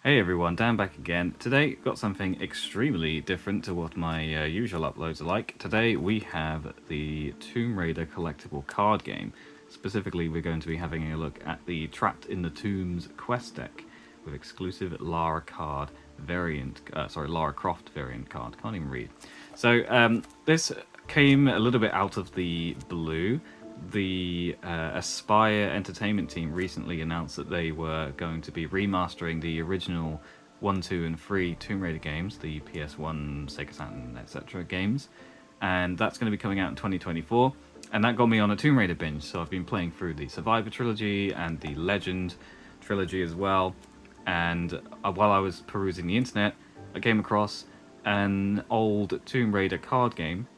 Hey everyone, Dan back again. Today, got something extremely different to what my usual uploads are like. Today we have the Tomb Raider collectible card game. Specifically, we're going to be having a look at the Trapped in the Tombs quest deck with exclusive Lara Croft variant card. Can't even read. So this came a little bit out of the blue. The Aspire Entertainment team recently announced that they were going to be remastering the original 1, 2, and 3 Tomb Raider games, the PS1, Sega Saturn, etc. games, and that's going to be coming out in 2024. And that got me on a Tomb Raider binge, so I've been playing through the Survivor trilogy and the Legend trilogy as well. And while I was perusing the internet, I came across an old Tomb Raider card game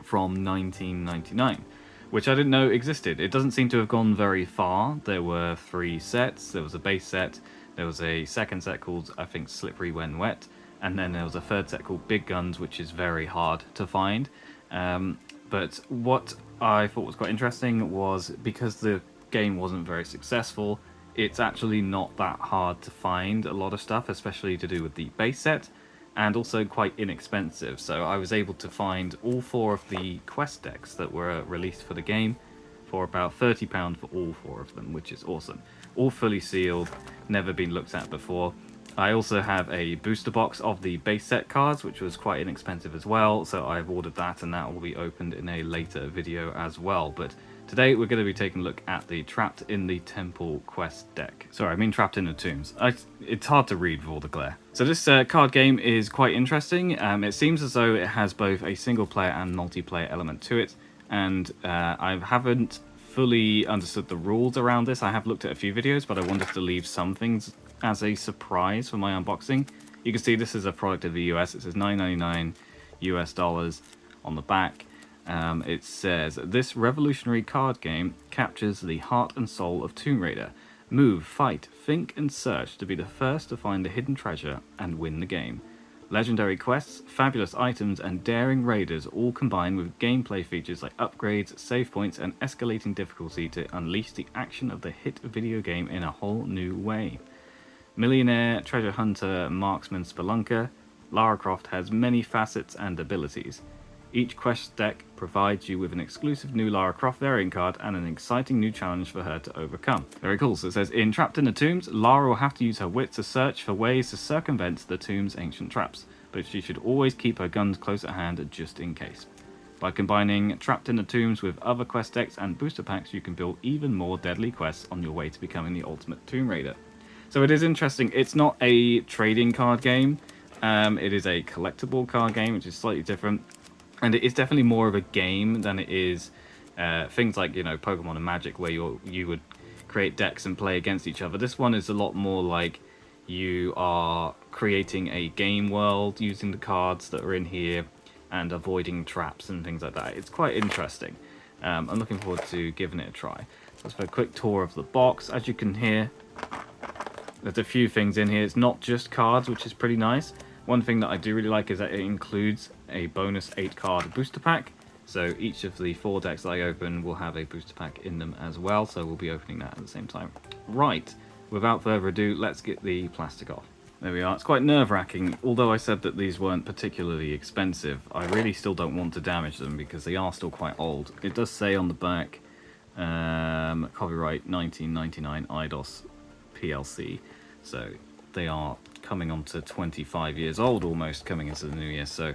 from 1999, which I didn't know existed. It doesn't seem to have gone very far. There were 3 sets. There was a base set, there was a second set called, I think, Slippery When Wet, and then there was a third set called Big Guns, which is very hard to find. But what I thought was quite interesting was, because the game wasn't very successful, it's actually not that hard to find a lot of stuff, especially to do with the base set, and also quite inexpensive. So I was able to find all 4 of the quest decks that were released for the game for about £30 for all 4 of them, which is awesome. All fully sealed, never been looked at before. I also have a booster box of the base set cards, which was quite inexpensive as well, so I've ordered that and that will be opened in a later video as well. But today we're going to be taking a look at the Trapped in the Temple quest deck. Sorry, I mean Trapped in the Tombs. It's hard to read with all the glare. So this card game is quite interesting. It seems as though it has both a single player and multiplayer element to it, and I haven't fully understood the rules around this. I have looked at a few videos, but I wanted to leave some things as a surprise for my unboxing. You can see this is a product of the US. It says $9.99 US on the back. It says, this revolutionary card game captures the heart and soul of Tomb Raider. Move, fight, think, and search to be the first to find the hidden treasure and win the game. Legendary quests, fabulous items, and daring raiders all combine with gameplay features like upgrades, save points, and escalating difficulty to unleash the action of the hit video game in a whole new way. Millionaire, treasure hunter, marksman, spelunker, Lara Croft has many facets and abilities. Each quest deck provides you with an exclusive new Lara Croft variant card and an exciting new challenge for her to overcome. Very cool. So it says, in Trapped in the Tombs, Lara will have to use her wit to search for ways to circumvent the tomb's ancient traps, but she should always keep her guns close at hand just in case. By combining Trapped in the Tombs with other quest decks and booster packs, you can build even more deadly quests on your way to becoming the ultimate Tomb Raider. So it is interesting. It's not a trading card game. It is a collectible card game, which is slightly different. And it is definitely more of a game than it is things like, you know, Pokemon and Magic, where you would create decks and play against each other. This one is a lot more like you are creating a game world using the cards that are in here and avoiding traps and things like that. It's quite interesting. I'm looking forward to giving it a try. Let's have a quick tour of the box. As you can hear, there's a few things in here. It's not just cards, which is pretty nice. One thing that I do really like is that it includes a bonus 8-card booster pack. So each of the 4 decks that I open will have a booster pack in them as well. So we'll be opening that at the same time. Right, without further ado, let's get the plastic off. There we are. It's quite nerve-wracking. Although I said that these weren't particularly expensive, I really still don't want to damage them because they are still quite old. It does say on the back, copyright 1999 IDOS PLC. So they are coming on to 25 years old almost, coming into the new year. So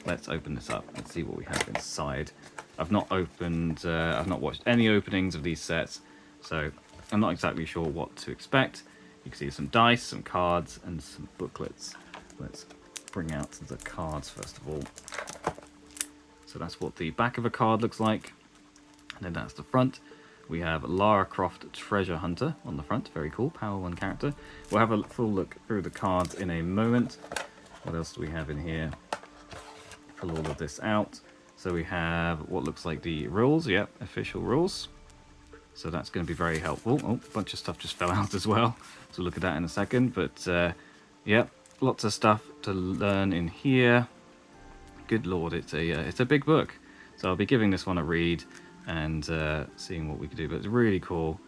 let's open this up and see what we have inside. I've not watched any openings of these sets, so I'm not exactly sure what to expect. You can see some dice, some cards, and some booklets. Let's bring out the cards first of all. So that's what the back of a card looks like, and then that's the front. We have Lara Croft Treasure Hunter on the front. Very cool, Power 1 character. We'll have a full look through the cards in a moment. What else do we have in here? Pull all of this out. So we have what looks like the rules. Yep, official rules. So that's going to be very helpful. Oh, a bunch of stuff just fell out as well. So we'll look at that in a second. But yep, lots of stuff to learn in here. Good lord, it's a big book. So I'll be giving this one a read and seeing what we can do, but it's really cool.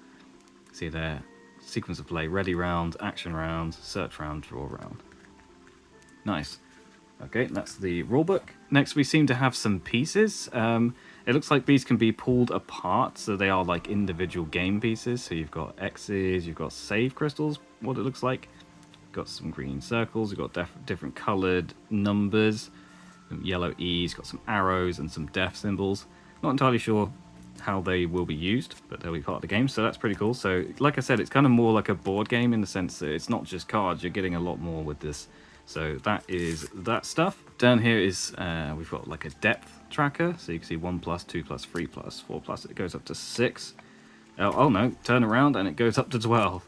See there, sequence of play, ready round, action round, search round, draw round. Nice. Okay, that's the rulebook. Next, we seem to have some pieces. It looks like these can be pulled apart, so they are like individual game pieces. So you've got X's, you've got save crystals, what it looks like. You've got some green circles, you've got different coloured numbers, some yellow E's, got some arrows and some death symbols. Not entirely sure how they will be used, but they'll be part of the game, so that's pretty cool. So, like I said, it's kind of more like a board game in the sense that it's not just cards, you're getting a lot more with this. So that is that stuff. Down here is, we've got like a depth tracker, so you can see 1+, 2+, 3+, 4+, it goes up to 6. Oh no, turn around and it goes up to 12.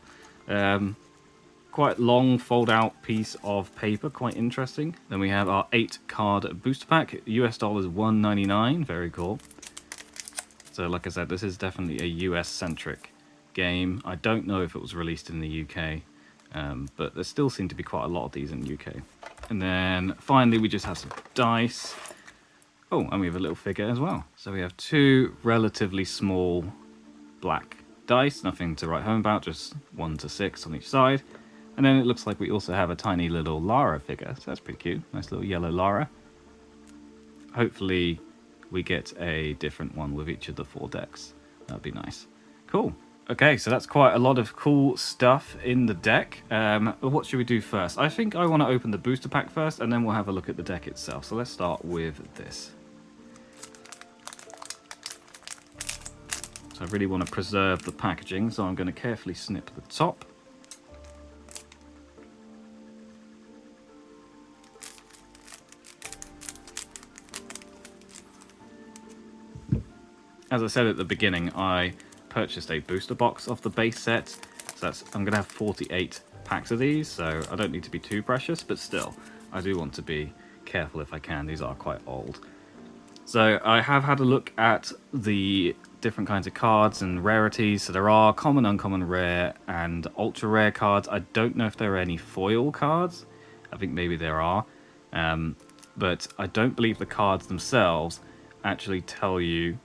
Quite long fold out piece of paper, quite interesting. Then we have our 8 card booster pack, US dollars $1.99, very cool. So like I said, this is definitely a US centric game. I don't know if it was released in the UK. But there still seem to be quite a lot of these in the UK. And then finally we just have some dice. Oh, and we have a little figure as well. So we have 2 relatively small black dice, nothing to write home about, just 1 to 6 on each side. And then it looks like we also have a tiny little Lara figure, so that's pretty cute. Nice little yellow Lara. Hopefully we get a different one with each of the 4 decks. That'd be nice. Cool. Okay, so that's quite a lot of cool stuff in the deck. What should we do first? I think I want to open the booster pack first, and then we'll have a look at the deck itself. So let's start with this. So I really want to preserve the packaging, so I'm going to carefully snip the top. As I said at the beginning, I purchased a booster box of the base set, so I'm going to have 48 packs of these, so I don't need to be too precious, but still, I do want to be careful if I can. These are quite old. So I have had a look at the different kinds of cards and rarities. So there are common, uncommon, rare, and ultra rare cards. I don't know if there are any foil cards. I think maybe there are, but I don't believe the cards themselves actually tell you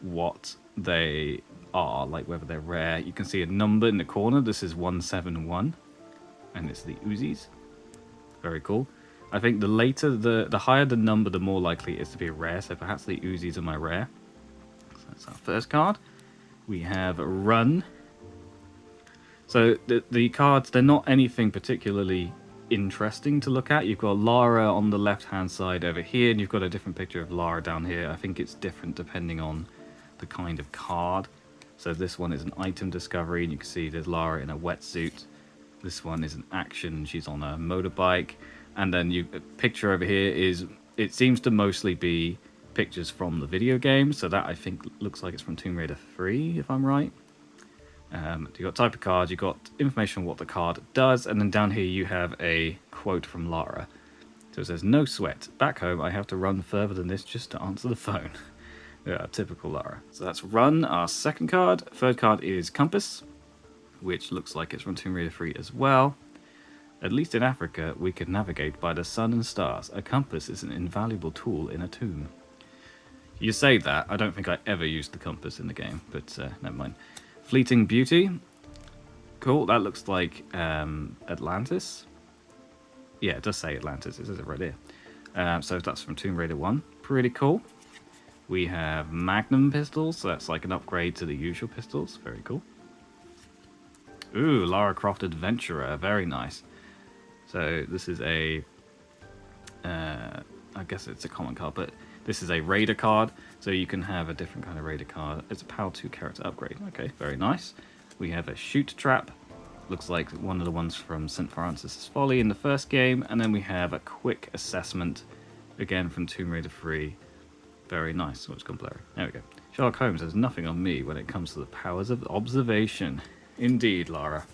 what they are, like whether they're rare. You can see a number in the corner. This is 171, and it's the Uzis. Very cool. I think the later, the higher the number, the more likely it is to be a rare, so perhaps the Uzis are my rare. So that's our first card. We have Run. So the cards, they're not anything particularly interesting to look at. You've got Lara on the left-hand side over here, and you've got a different picture of Lara down here. I think it's different depending on the kind of card. So this one is an item discovery, and you can see there's Lara in a wetsuit. This one is an action, she's on a motorbike. And then a picture over here is, it seems to mostly be pictures from the video game. So that I think looks like it's from Tomb Raider 3, if I'm right. You've got type of card, you've got information on what the card does, and then down here you have a quote from Lara. So it says, "No sweat. Back home I have to run further than this just to answer the phone." Yeah, typical Lara. So that's Run, our second card. Third card is Compass, which looks like it's from Tomb Raider 3 as well. "At least in Africa, we could navigate by the sun and stars. A compass is an invaluable tool in a tomb." You say that, I don't think I ever used the compass in the game, but never mind. Fleeting Beauty. Cool, that looks like Atlantis. Yeah, it does say Atlantis, it says it right here. So that's from Tomb Raider 1. Pretty cool. We have Magnum pistols, so that's like an upgrade to the usual pistols. Very cool. Ooh, Lara Croft Adventurer, very nice. So this is a, I guess it's a common card, but this is a Raider card, so you can have a different kind of Raider card. It's a Power 2 character upgrade. Okay, very nice. We have a Shoot Trap. Looks like one of the ones from St. Francis' Folly in the first game. And then we have a Quick Assessment, again from Tomb Raider 3. Very nice. Oh, it's gone blurry. There we go. Sherlock Holmes has nothing on me when it comes to the powers of observation. Indeed, Lara.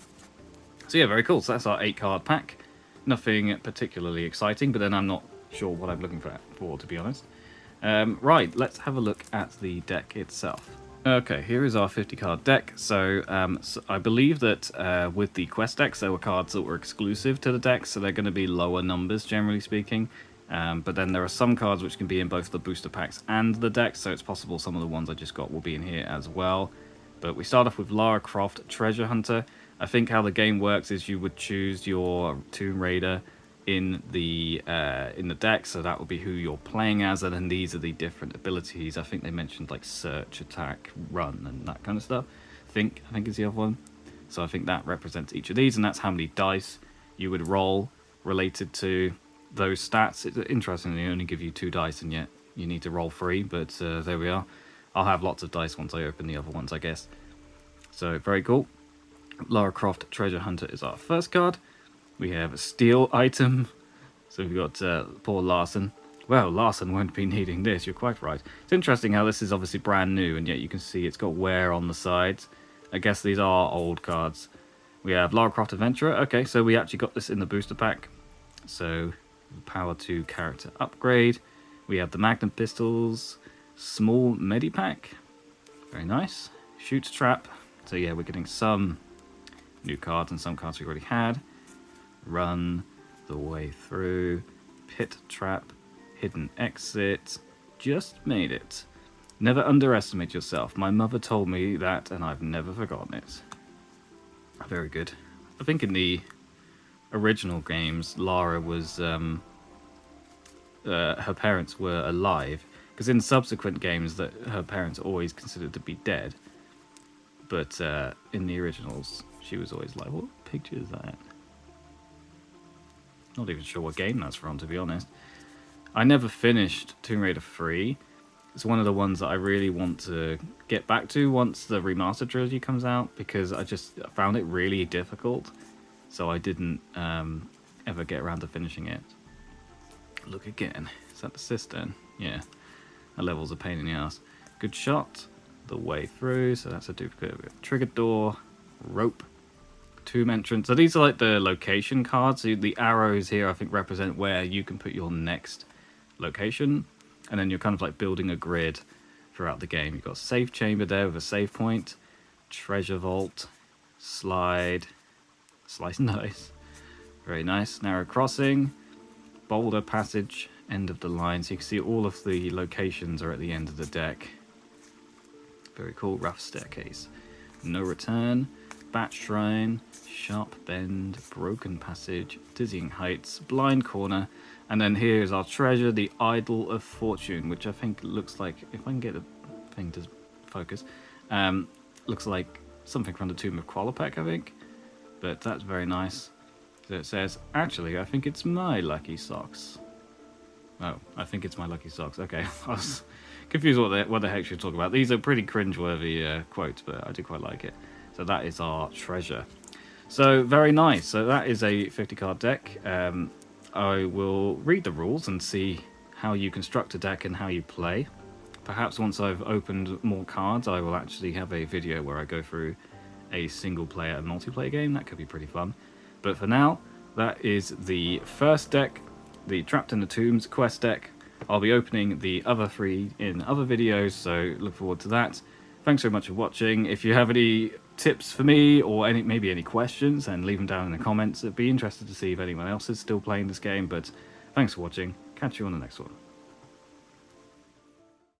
So yeah, very cool. So that's our 8-card pack. Nothing particularly exciting, but then I'm not sure what I'm looking for, to be honest. Right, let's have a look at the deck itself. Okay, here is our 50-card deck. So I believe that with the quest decks, there were cards that were exclusive to the deck, so they're going to be lower numbers, generally speaking. But then there are some cards which can be in both the booster packs and the decks, so it's possible some of the ones I just got will be in here as well. But we start off with Lara Croft Treasure Hunter. I think how the game works is you would choose your Tomb Raider in the deck, so that would be who you're playing as, and then these are the different abilities. I think they mentioned like search, attack, run, and that kind of stuff. I think is the other one. So I think that represents each of these, and that's how many dice you would roll related to those stats. It's interesting, they only give you 2 dice, and yet you need to roll 3, but there we are. I'll have lots of dice once I open the other ones, I guess. So very cool. Lara Croft Treasure Hunter is our first card. We have a steal item. So we've got poor Larson. Well, Larson won't be needing this, you're quite right. It's interesting how this is obviously brand new, and yet you can see it's got wear on the sides. I guess these are old cards. We have Lara Croft Adventurer. Okay, so we actually got this in the booster pack. So, power 2 character upgrade. We have the Magnum Pistols. Small Medipack. Very nice. Shoots Trap. So yeah, we're getting some new cards and some cards we already had. Run the way through. Pit Trap. Hidden Exit. Just made it. Never underestimate yourself. My mother told me that, and I've never forgotten it. Very good. I think in the original games, Lara was... her parents were alive. Because in subsequent games, that her parents are always considered to be dead. But in the originals, she was always like, what picture is that? Not even sure what game that's from, to be honest. I never finished Tomb Raider 3. It's one of the ones that I really want to get back to once the remastered trilogy comes out, because I just found it really difficult. So I didn't ever get around to finishing it. Look again. Is that the cistern? Yeah. That level's a pain in the ass. Good shot. The way through. So that's a duplicate. Trigger door. Rope. Tomb entrance. So these are like the location cards. So the arrows here I think represent where you can put your next location. And then you're kind of like building a grid throughout the game. You've got a safe chamber there with a save point. Treasure vault. Slide. Slice and dice. Very nice. Narrow crossing. Boulder passage. End of the line. So you can see all of the locations are at the end of the deck. Very cool. Rough staircase. No return. Bat shrine. Sharp bend. Broken passage. Dizzying heights. Blind corner. And then here is our treasure, the Idol of Fortune, which I think looks like, if I can get the thing to focus, looks like something from the Tomb of Qualopec, I think. But that's very nice. So it says, actually, I think it's my lucky socks. Oh, I think it's my lucky socks. Okay, I was confused what the heck she's talking about. These are pretty cringeworthy quotes, but I do quite like it. So that is our treasure. So very nice. So that is a 50 card deck. I will read the rules and see how you construct a deck and how you play. Perhaps once I've opened more cards, I will actually have a video where I go through a single player and multiplayer game. That could be pretty fun. But for now, that is the first deck, the Trapped in the Tombs quest deck. I'll be opening the other 3 in other videos, so look forward to that. Thanks very much for watching. If you have any tips for me or maybe any questions, then leave them down in the comments. I'd be interested to see if anyone else is still playing this game, but thanks for watching. Catch you on the next one.